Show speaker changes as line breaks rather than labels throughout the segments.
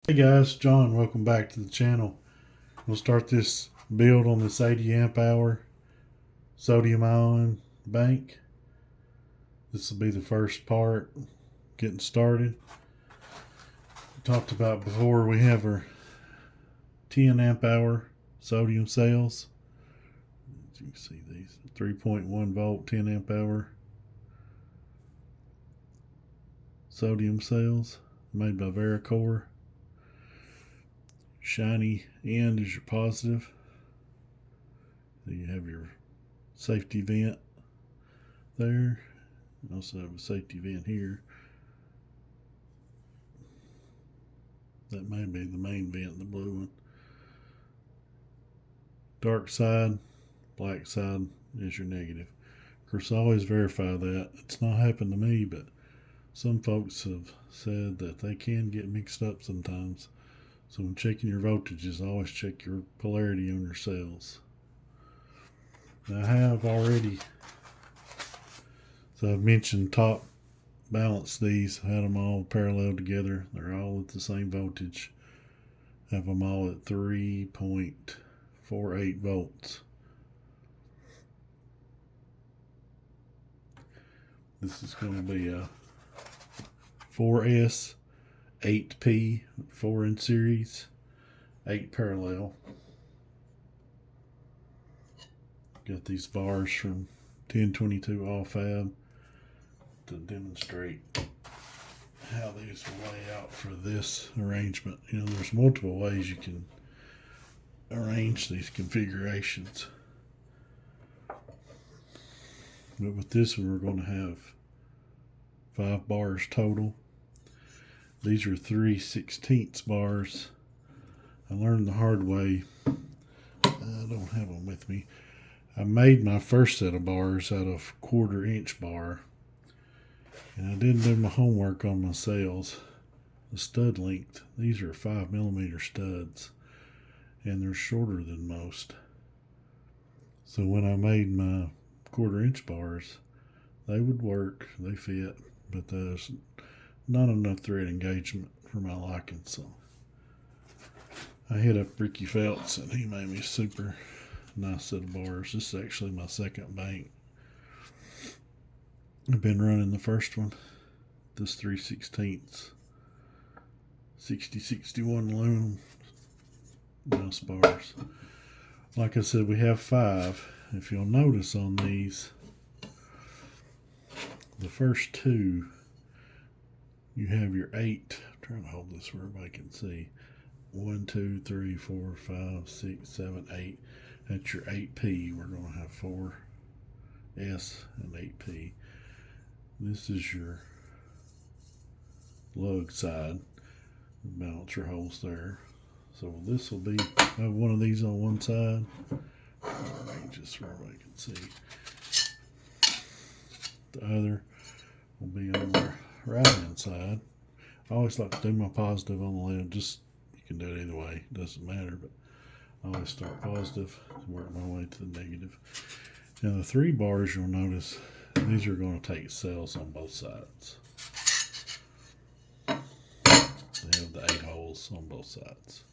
Hey guys, John, welcome back to the channel. We'll start this build on this 80 amp hour sodium ion bank. This will be the first part getting started. We talked about before, we have our 10 amp hour sodium cells. As you can see, these 3.1 volt 10 amp hour sodium cells made by Vericore. Shiny end is your positive. Then you have your safety vent there. You also have a safety vent here. That may be the main vent, the blue one. Dark side, black side is your negative. Of course, I always verify that. It's not happened to me, but some folks have said that they can get mixed up sometimes. So when checking your voltages, always check your polarity on your cells. Now I have already, so I've mentioned top balance these, had them all parallel together. They're all at the same voltage. Have them all at 3.48 volts. This is going to be a 4S 8P 4 in series, 8 parallel. Got these bars from 1022 All Fab to demonstrate how these will lay out for this arrangement. You know, there's multiple ways you can arrange these configurations. But with this one, we're going to have 5 bars total. These are 3/16 bars. I learned the hard way. I don't have them with me. I made my first set of bars out of 1/4 inch bar. And I didn't do my homework on my cells. The stud length, these are 5mm studs. And they're shorter than most. So when I made my 1/4 inch bars, they would work, they fit, but there's not enough thread engagement for my liking. So I hit up Ricky Feltz and he made me a super nice set of bars. This is actually my second bank. I've been running the first one, this 3/16 6061 aluminum mouse bars. Like I said, we have 5. If you'll notice on these, the first 2, you have your 8. I'm trying to hold this where everybody can see. 1, 2, 3, 4, 5, 6, 7, 8. That's your 8P. We're going to have 4S and 8P. This is your lug side. Balancer holes there. So this will be, I have one of these on one side. Just so everybody can see. The other will be on the right hand side. I always like to do my positive on the left. Just, you can do it either way, it doesn't matter, but I always start positive and work my way to the negative. Now the 3 bars, you'll notice these are going to take cells on both sides. They have the 8 holes on both sides.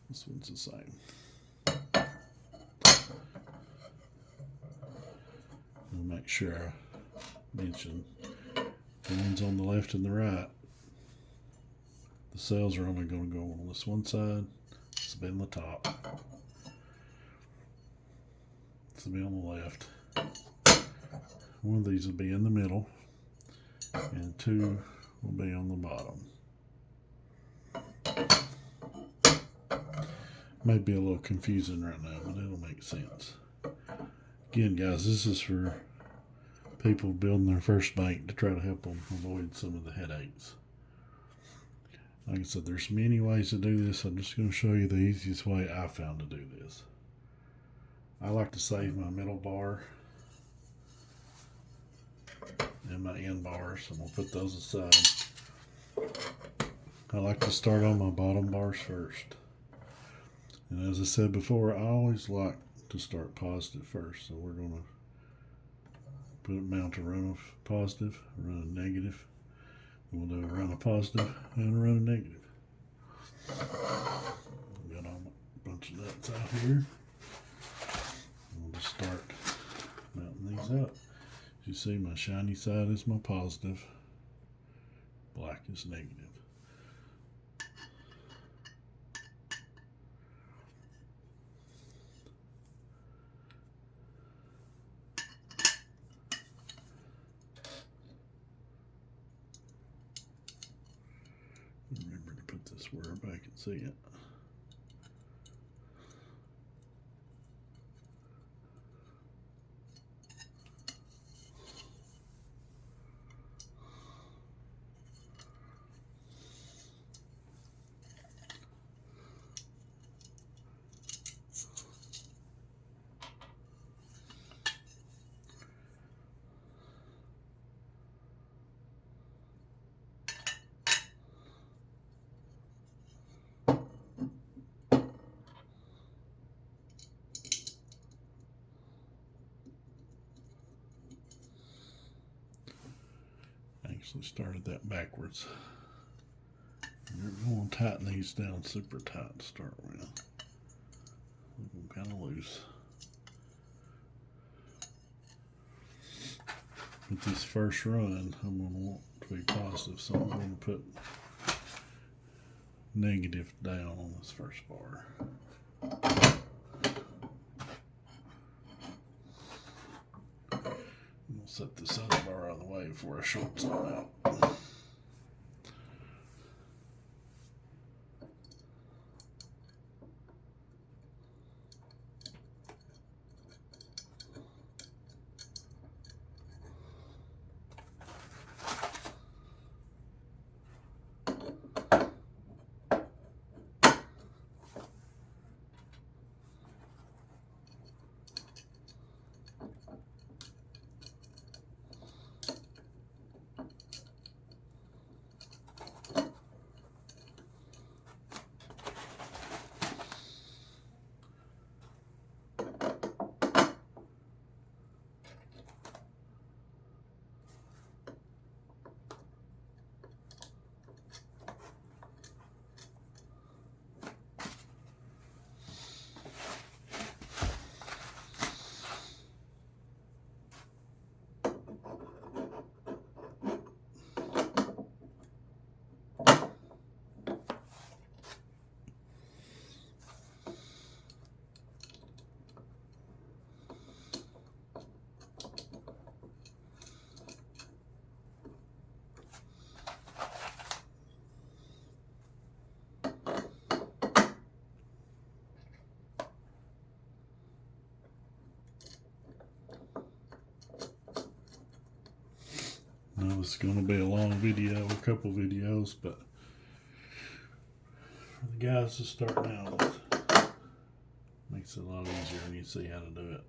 This one's the same. I'll make sure I mention the ones on the left and the right. The cells are only going to go on this one side. This will be on the top. This will be on the left. One of these will be in the middle. And 2 will be on the bottom. Might be a little confusing right now, but it'll make sense. Again, guys, this is for people building their first bank to try to help them avoid some of the headaches. Like I said, there's many ways to do this. I'm just going to show you the easiest way I found to do this. I like to save my middle bar and my end bars. I'm going to put those aside. I like to start on my bottom bars first. And as I said before, I always like to start positive first. So we're going to mount a run of positive, run a negative. We'll do a run of positive and a run of negative. Got all a bunch of nuts out here. We'll just start mounting these up. As you see, my shiny side is my positive, black is negative. Remember to put this where everybody can see it. Actually started that backwards. You're going to tighten these down super tight to start with. Leave them kind of loose. With this first run, I'm going to want to be positive, so I'm going to put negative down on this first bar. We'll set this other bar out of the way before I short some out. Now this is going to be a long video, a couple videos, but for the guys just starting out with, makes it a lot easier when you see how to do it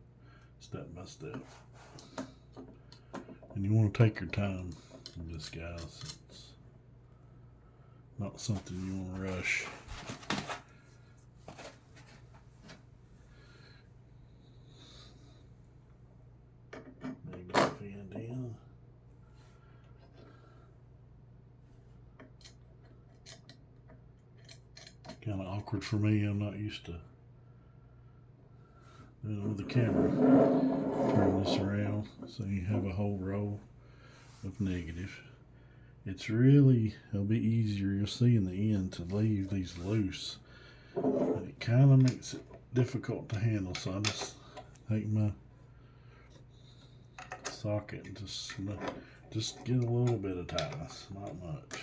step by step. And you want to take your time with this, guys. It's not something you want to rush. Negative end in. Kind of awkward for me. I'm not used to doing it with the camera. Turn this around so you have a whole row of negative. It's really, it'll be easier, you'll see in the end, to leave these loose. But it kind of makes it difficult to handle, so I just take my socket and just get a little bit of tightness, not much.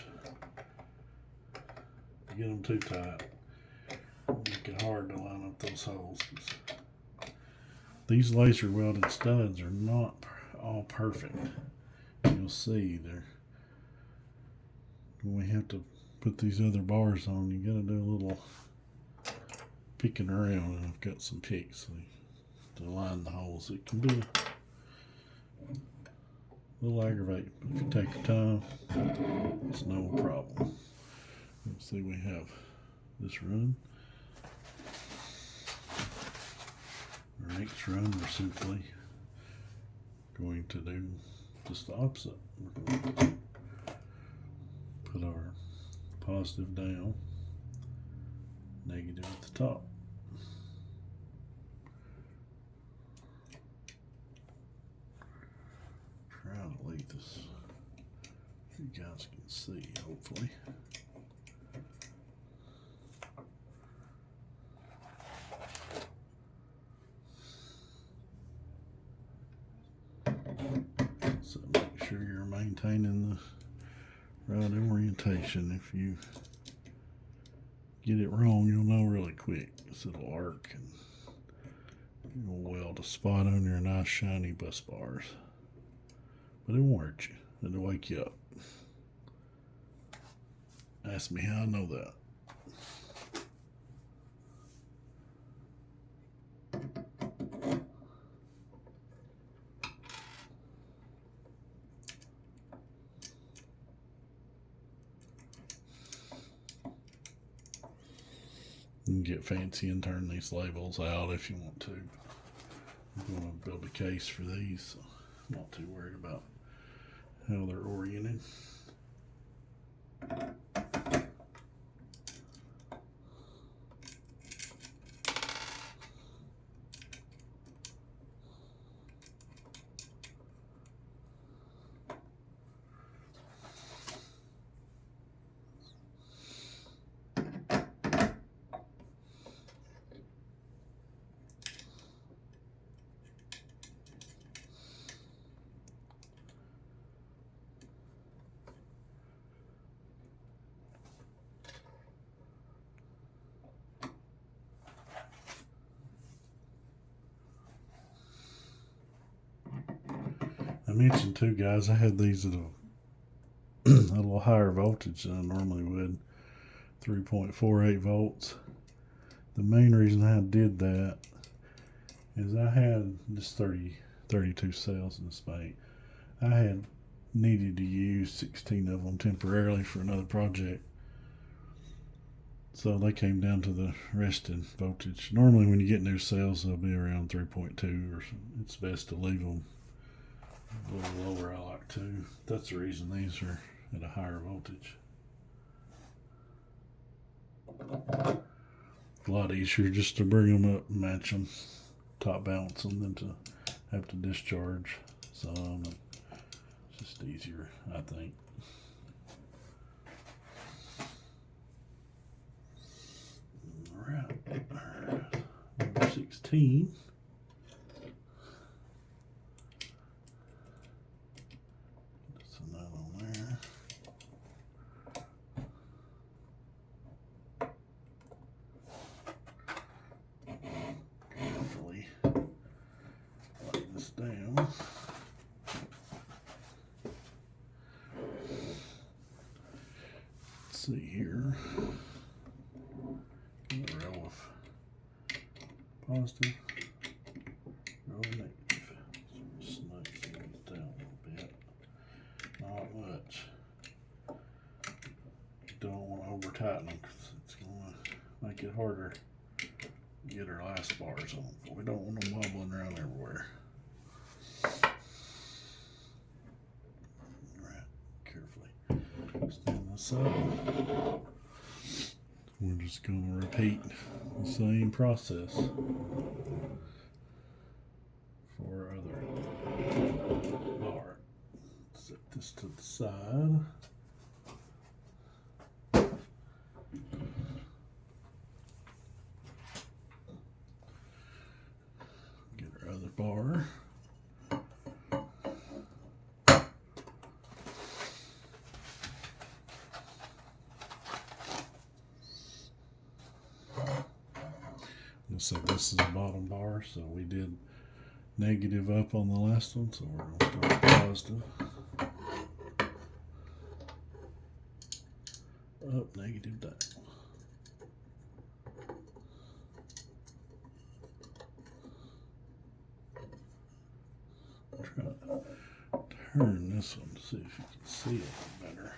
If you get them too tight, it'll make it hard to line up those holes. These laser welded studs are not all perfect. You'll see there. When we have to put these other bars on, you gotta do a little picking around, and I've got some picks to line the holes. It can be a little aggravating, but if you take your time, it's no problem. Let's see, we have this run. Our next run, we're simply going to do just the opposite. We're going to Put our positive down, negative at the top. Try to leave this so you guys can see, hopefully. So make sure you're maintaining the right orientation. If you get it wrong, you'll know really quick. So it'll arc and you'll weld a spot on your nice shiny bus bars. But it won't hurt you. It'll wake you up. Ask me how I know that. You can get fancy and turn these labels out if you want to. I'm going to build a case for these, so I'm not too worried about how they're oriented. I mentioned too, guys, I had these at a little higher voltage than I normally would, 3.48 volts. The main reason I did that is I had just 32 cells in this bank. I had needed to use 16 of them temporarily for another project. So they came down to the resting voltage. Normally when you get new cells, they'll be around 3.2 or something. It's best to leave them a little lower, I like to. That's the reason these are at a higher voltage. A lot easier just to bring them up and match them, top balance them, than to have to discharge some. It's just easier, I think. All right, number 16. Down. Let's see here. Row of positive, row of negative. Snug things down a little bit. Not much. Don't want to over tighten them because it's going to make it harder to get our last bars on. We don't want them wobbling around everywhere. Stand this up. We're just going to repeat the same process for our other bar. Set this to the side. Get our other bar. So this is the bottom bar, so we did negative up on the last one, so we're going to start positive. Up, negative, down. Try to turn this one to see if you can see it better.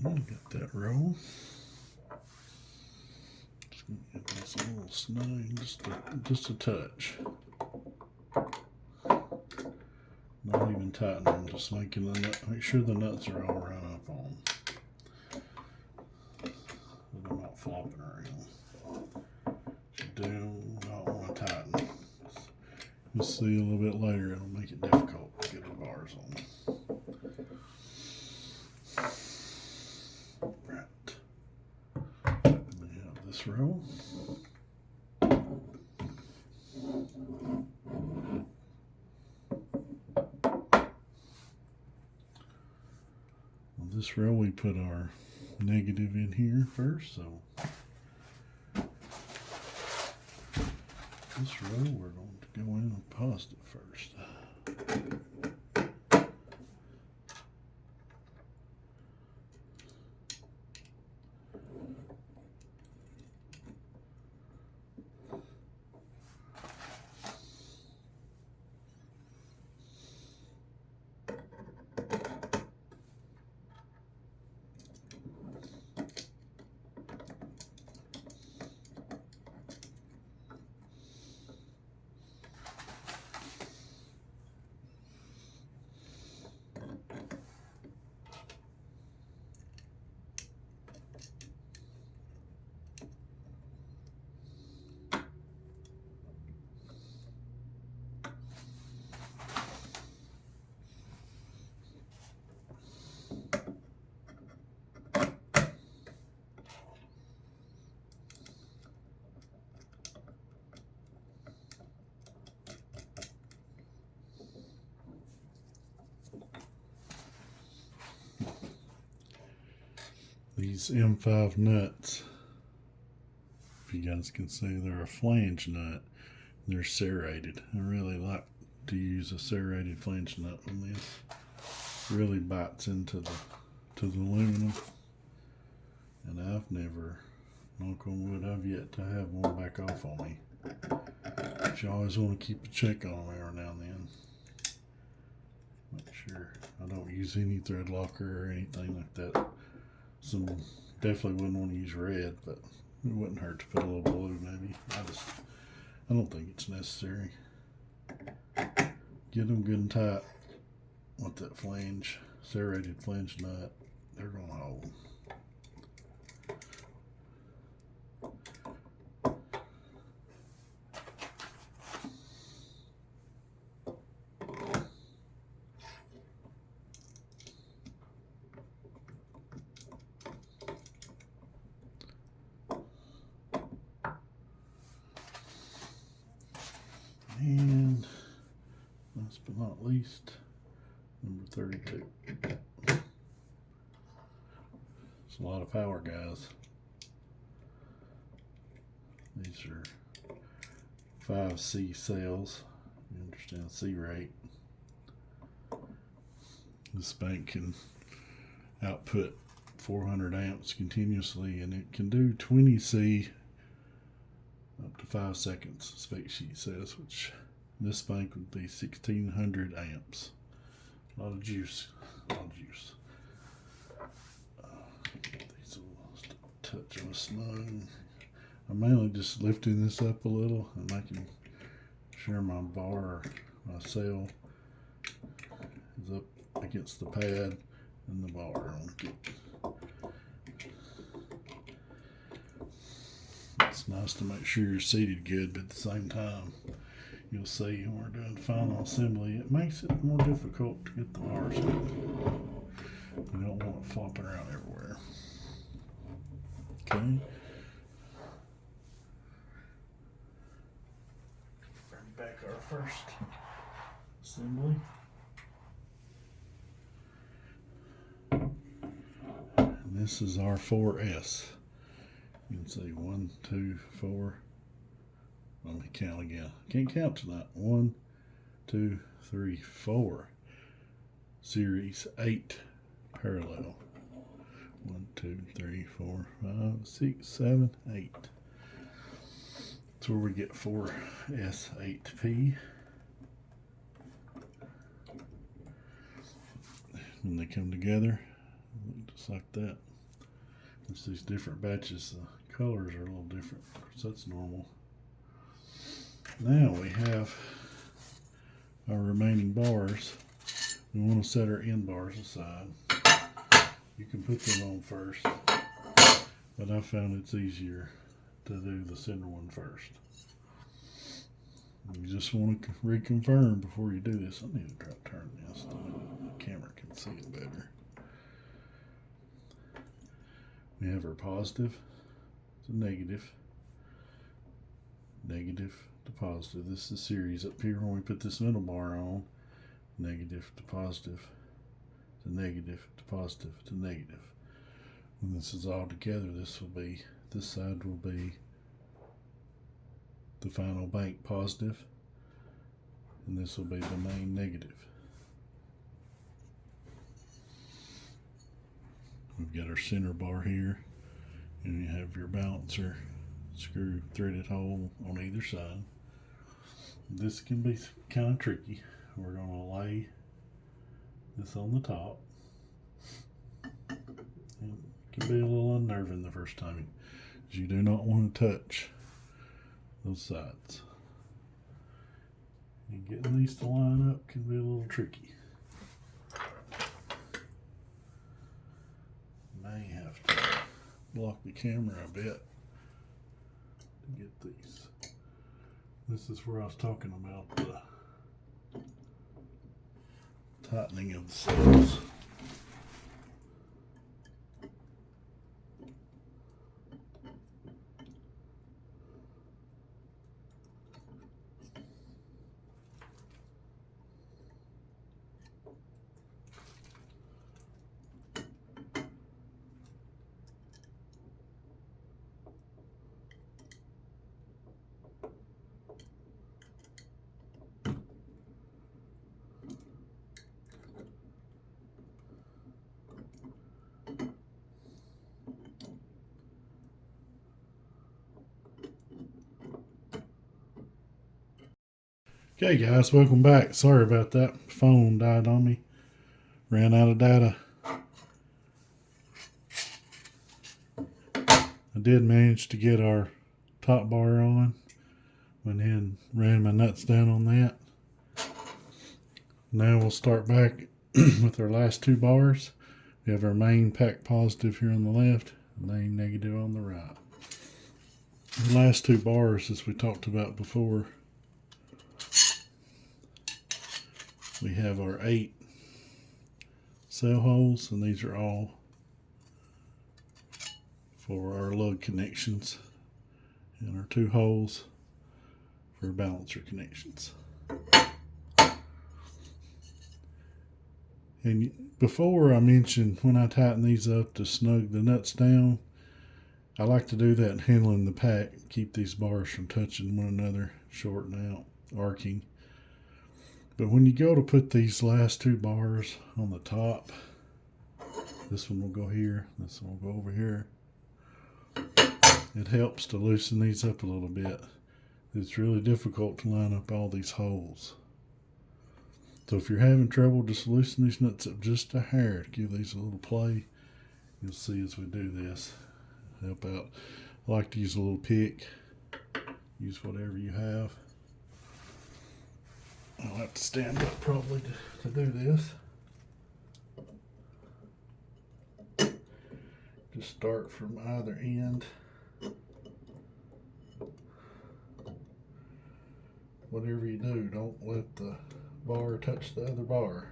Got that roll. Just gonna get this a little snug, just a touch. Not even tighten them, just making the nut, make sure the nuts are all run up on. So they're not flopping around. You do not want to tighten. You'll see a little bit later, it'll make it difficult to get the bars on. Right. We have this row. This row we put our negative in here first, so this row we're going to go in with positive first. These M5 nuts, if you guys can see, they're a flange nut. They're serrated. I really like to use a serrated flange nut on this. Really bites into the aluminum. And I've never, knock on wood, I've yet to have one back off on me. But you always want to keep a check on them every now and then. Make sure I don't use any thread locker or anything like that. Some definitely wouldn't want to use red, but it wouldn't hurt to put a little blue maybe. I don't think it's necessary. Get them good and tight with that flange, serrated flange nut. They're gonna hold. And last but not least, number 32. It's a lot of power, guys. These are 5C cells. You understand C rate. This bank can output 400 amps continuously, and it can do 20C up to 5 seconds, spec sheet says, which this bank would be 1600 amps. A lot of juice. A lot of juice. These will touch them snug. I'm mainly just lifting this up a little and making sure my bar, my cell, is up against the pad and the bar. It's nice to make sure you're seated good, but at the same time, you'll see when we're doing final assembly, it makes it more difficult to get the bars in. You don't want it flopping around everywhere. Okay. Bring back our first assembly. And this is our 4S. You can see 1, 2, 4. Let me count again. Can't count tonight. 1, 2, 3, 4. Series 8 parallel. 1, 2, 3, 4, 5, 6, 7, 8. That's where we get 4S8P. When they come together, just like that. It's these different batches, the colors are a little different, so that's normal. Now we have our remaining bars. We want to set our end bars aside. You can put them on first, but I found it's easier to do the center one first. You just want to reconfirm before you do this. I need to try to turn this so the camera can see it better. We have our positive to negative, negative to positive. This is the series up here when we put this middle bar on. Negative to positive to negative to positive to negative. When this is all together, this side will be the final bank positive, and this will be the main negative. We've got our center bar here, and you have your balancer screw threaded hole on either side. This can be kind of tricky. We're going to lay this on the top. And it can be a little unnerving the first time, because you do not want to touch those sides. And getting these to line up can be a little tricky. May have to block the camera a bit to get these. This is where I was talking about the tightening of the seals. Okay guys, welcome back. Sorry about that. Phone died on me. Ran out of data. I did manage to get our top bar on. Went ahead and ran my nuts down on that. Now we'll start back with our last two bars. We have our main pack positive here on the left, main negative on the right. The last two bars, as we talked about before, we have our 8 cell holes, and these are all for our lug connections, and our 2 holes for balancer connections. And before I mentioned when I tighten these up to snug the nuts down, I like to do that handling the pack, keep these bars from touching one another, shorten out, arcing. But when you go to put these last 2 bars on the top, this one will go here, this one will go over here. It helps to loosen these up a little bit. It's really difficult to line up all these holes. So if you're having trouble, just loosen these nuts up just a hair to give these a little play. You'll see as we do this, help out. I like to use a little pick. Use whatever you have. I'll have to stand up probably to do this. Just start from either end. Whatever you do, don't let the bar touch the other bar.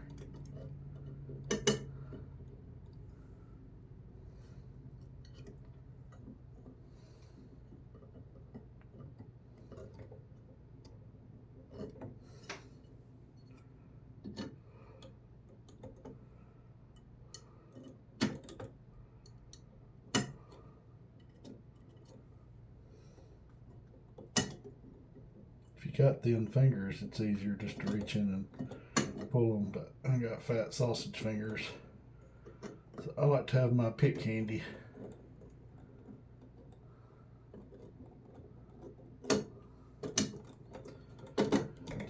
If you got thin fingers, it's easier just to reach in and pull them, but I got fat sausage fingers, so I like to have my pick handy.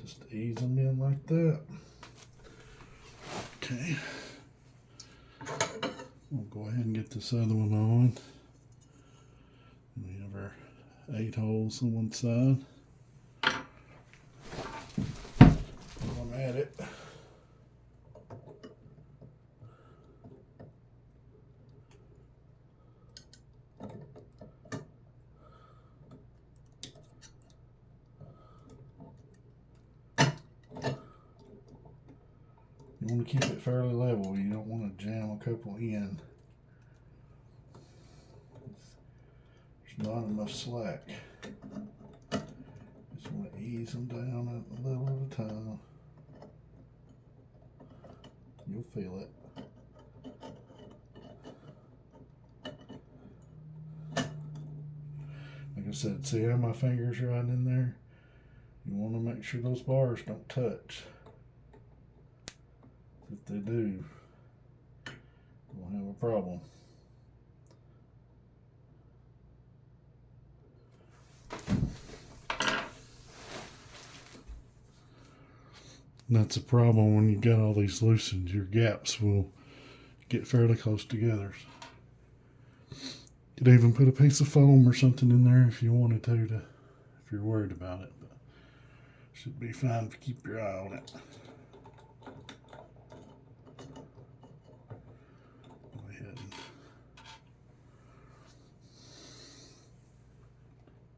Just ease them in like that. Okay, we'll go ahead and get this other one on. 8 holes on one side. While I'm at it, you want to keep it fairly level. You don't want to jam a couple in. There's not enough slack. Just want to ease them down a little at a time. You'll feel it. Like I said, see how my fingers are right in there? You want to make sure those bars don't touch. If they do, we'll have a problem. And that's a problem when you got all these loosened. Your gaps will get fairly close together. You could even put a piece of foam or something in there if you wanted to if you're worried about it. But should be fine if you keep your eye on it. Go ahead and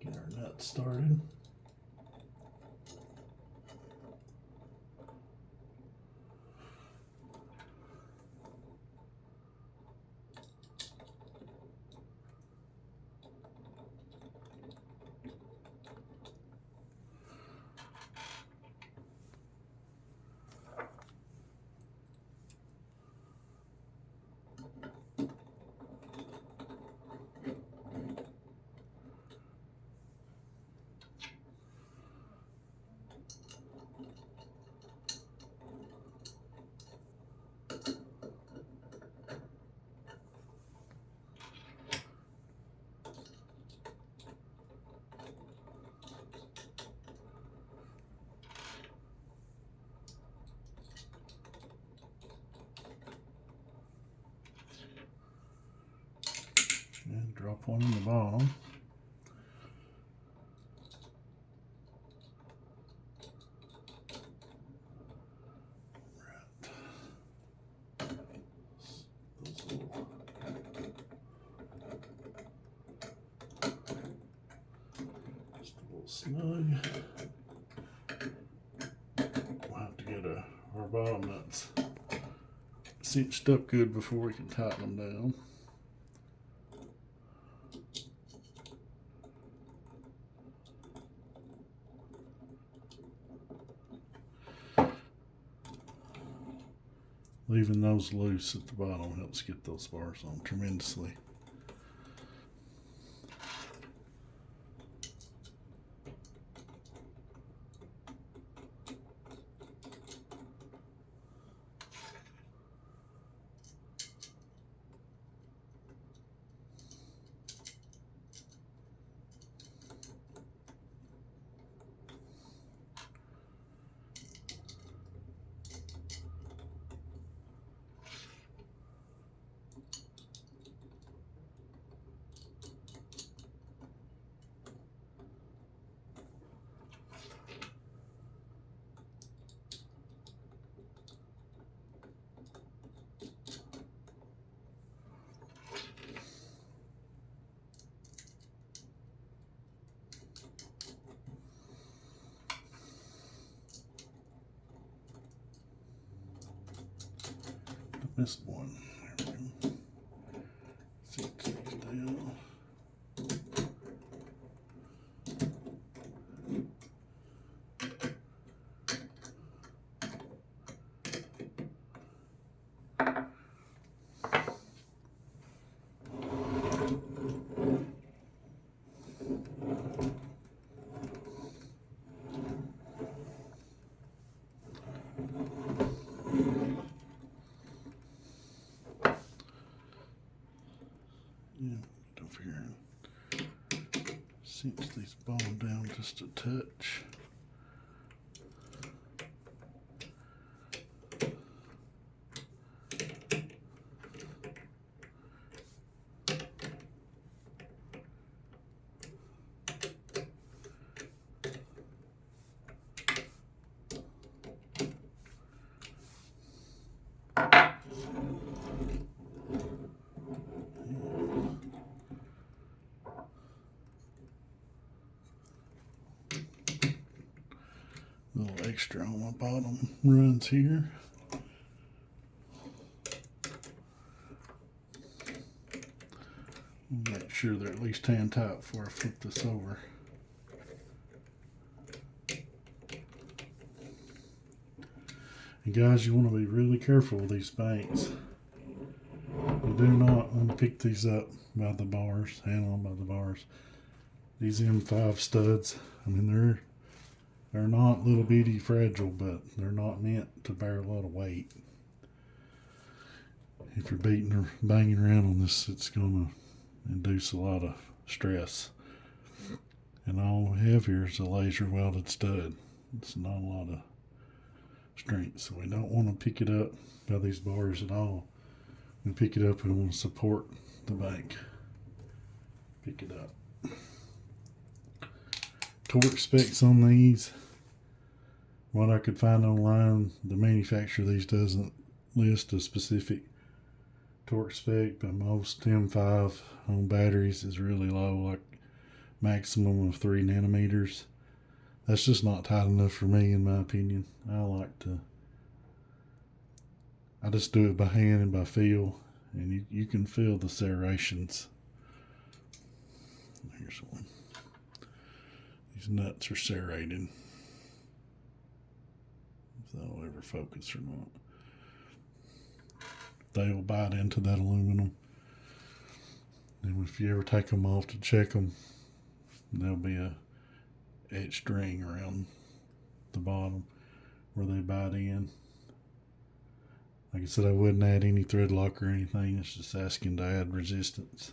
get our nuts started. And drop one in the bottom. Just a little snug. We'll have to get our bottom nuts cinched up good before we can tighten them down. Leaving those loose at the bottom helps get those bars on tremendously. Missed one. There we go. Cinch these down. Yeah, get over here and cinch these bottom down just a touch. A little extra on my bottom runs here. Make sure they're at least hand tight before I flip this over. And guys, you want to be really careful with these banks. You do not want to pick these up by the bars, handle them by the bars. These M5 studs, I mean, they're not little bitty fragile, but they're not meant to bear a lot of weight. If you're beating or banging around on this, it's going to induce a lot of stress. And all we have here is a laser welded stud. It's not a lot of strength, so we don't want to pick it up by these bars at all. We pick it up and we want to support the bank. Pick it up. Torque specs on these, what I could find online, the manufacturer of these doesn't list a specific torque spec, but most M5 on batteries is really low, like maximum of 3 nanometers. That's just not tight enough for me, in my opinion. I just do it by hand and by feel, and you can feel the serrations. Here's one. These nuts are serrated. If that'll ever focus or not. They will bite into that aluminum. And if you ever take them off to check them, there'll be a etched ring around the bottom where they bite in. Like I said, I wouldn't add any thread lock or anything. It's just asking to add resistance.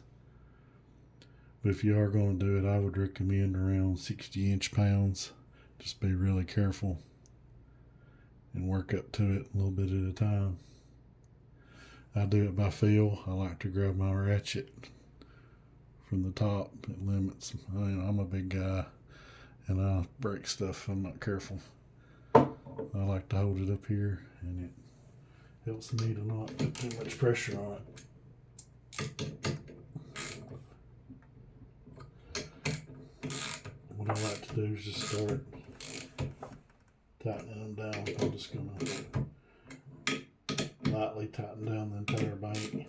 But if you are going to do it, I would recommend around 60 inch-pounds. Just be really careful and work up to it a little bit at a time. I do it by feel. I like to grab my ratchet from the top. It limits. I'm a big guy and I break stuff if I'm not careful. I like to hold it up here, and it helps me to not put too much pressure on it. What I like to do is just start tightening them down. I'm just going to lightly tighten down the entire bank.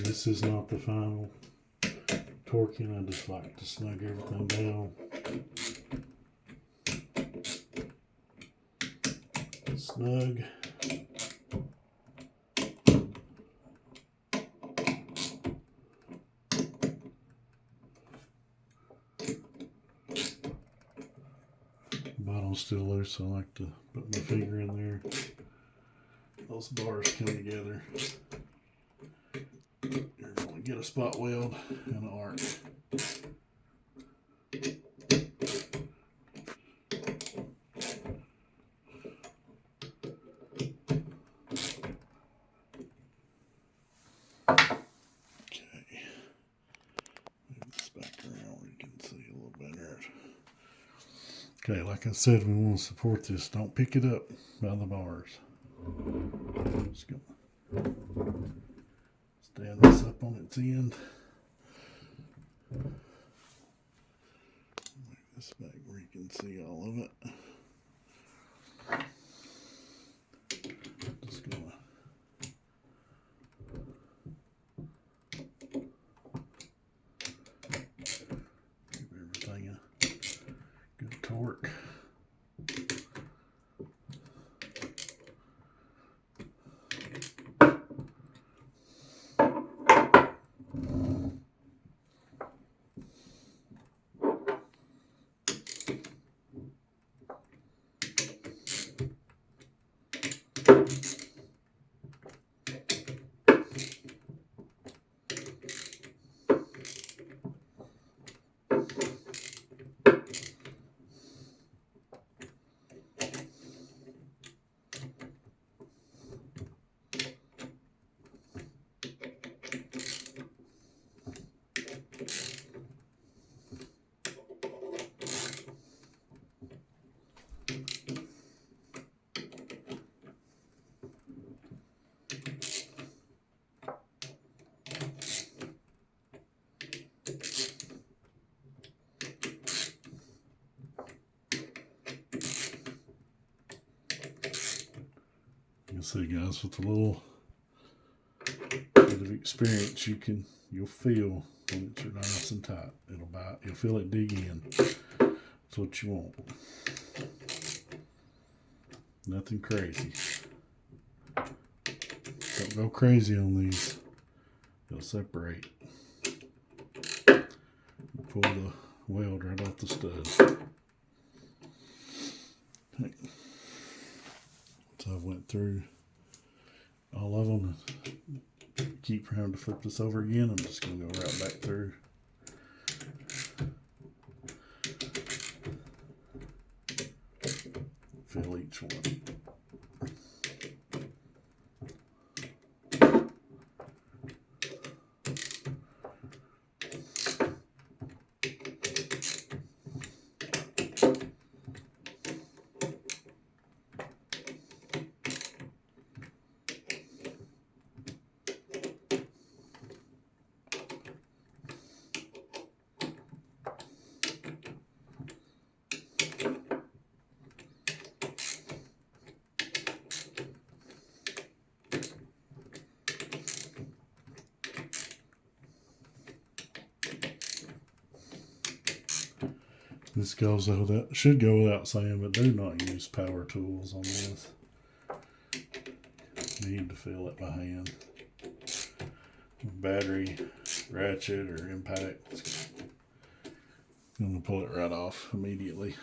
This is not the final torquing. I just like to snug everything down. Snug. Bottom's still loose, so I like to put my finger in there. Those bars come together. You're going to get a spot weld and an arc. Okay, like I said, we want to support this. Don't pick it up by the bars. Just gonna stand this up on its end. Make this back where you can see all of it. Just gonna give everything a good torque. See, guys, with a little bit of experience, you'll feel when it's nice and tight. It'll bite. You'll feel it dig in. That's what you want. Nothing crazy. Don't go crazy on these. They'll separate. Pull the weld right off the stud. Okay. So I went through all of them. Keep having to flip this over again. I'm just going to go right back through. Fill each one. This should go without saying, but do not use power tools on this. Need to fill it by hand. Battery, ratchet, or impact. I'm gonna pull it right off immediately.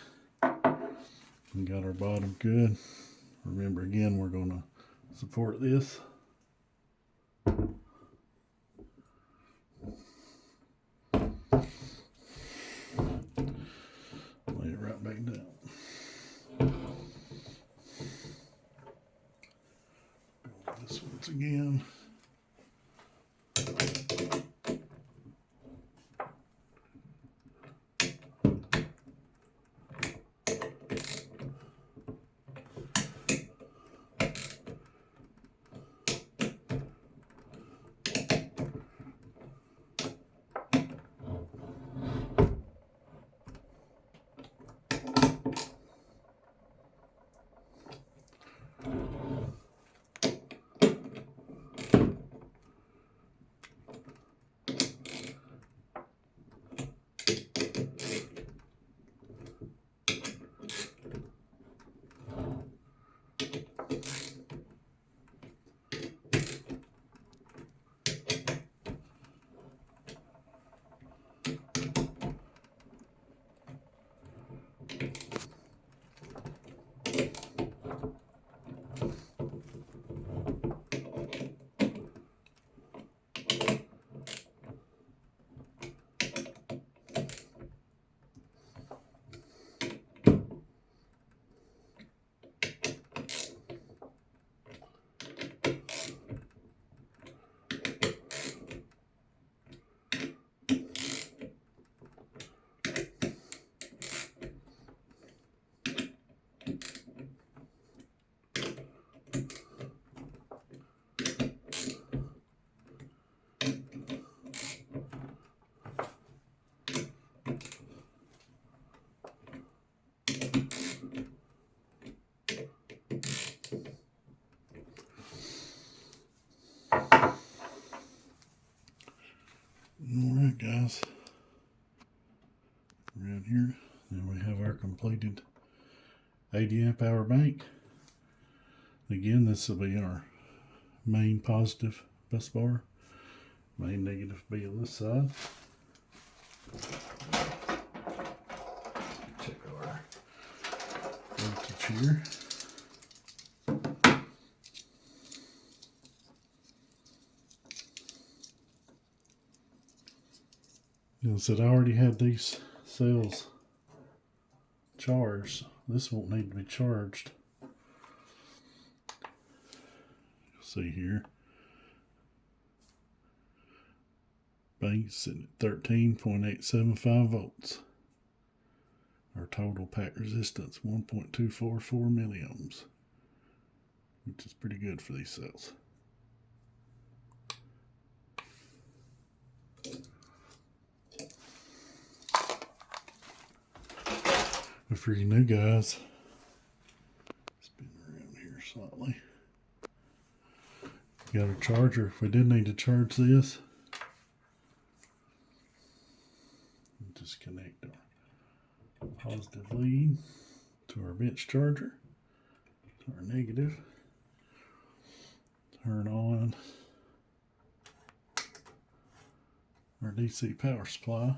We got our bottom good. Remember, again, we're gonna support this. Lay it right back down. This once again. Alright, guys, around here, then we have our completed 80 amp hour bank. Again, this will be our main positive bus bar, main negative will be on this side. Check our voltage here. I said I already had these cells charged. This won't need to be charged. You'll see here. Bank's sitting at 13.875 volts. Our total pack resistance 1.244 milliohms, which is pretty good for these cells. But for you new guys, spin around here slightly. got a charger if we did need to charge this. Disconnect our positive lead to our bench charger, to our negative. Turn on our DC power supply.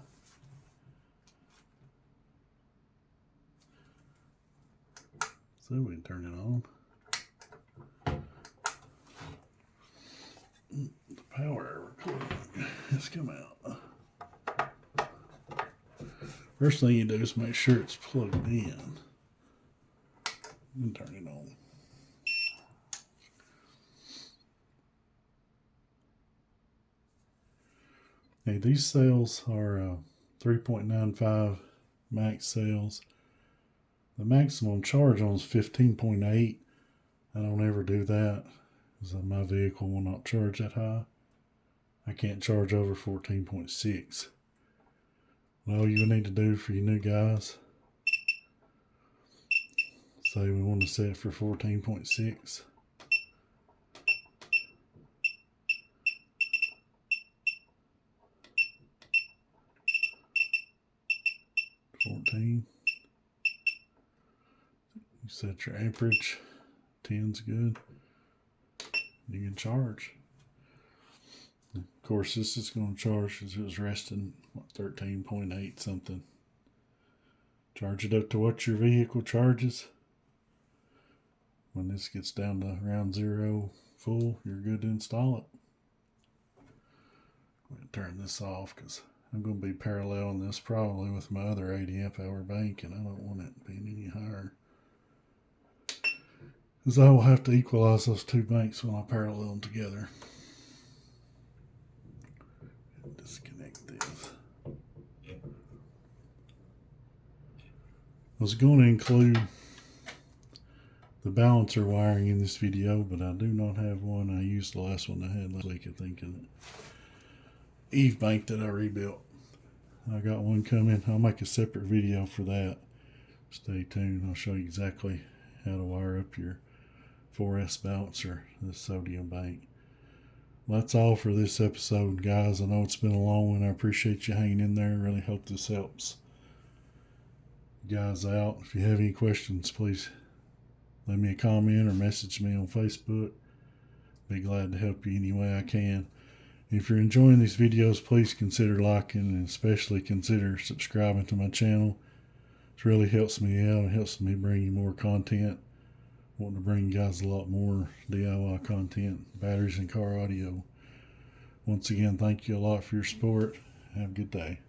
So we can turn it on. The power cord has come out. First thing you do is make sure it's plugged in and turn it on. Hey, these cells are 3.95 max cells. The maximum charge on is 15.8. I don't ever do that because my vehicle will not charge that high. I can't charge over 14.6. All you need to do for you new guys, say we want to set it for 14.6. 14. You set your amperage. 10's good. You can charge. Of course, this is going to charge because it was resting 13.8 something. Charge it up to what your vehicle charges. When this gets down to around 0 full, you're good to install it. I'm going to turn this off because I'm going to be paralleling this probably with my other 80 amp hour bank, and I don't want it being any higher, because I will have to equalize those two banks when I parallel them together. Disconnect this. I was going to include the balancer wiring in this video, but I do not have one. I used the last one I had last week, I think, in the Eve bank that I rebuilt. I got one coming. I'll make a separate video for that. Stay tuned. I'll show you exactly how to wire up your 4S balancer, the sodium bank. Well, that's all for this episode, guys. I know it's been a long one. I appreciate you hanging in there. I really hope this helps you guys out. If you have any questions, please leave me a comment or message me on Facebook. Be glad to help you any way I can. If you're enjoying these videos, please consider liking and especially consider subscribing to my channel. It really helps me out. It helps me bring you more content. Wanting to bring you guys a lot more DIY content, batteries and car audio. Once again, thank you a lot for your support. Have a good day.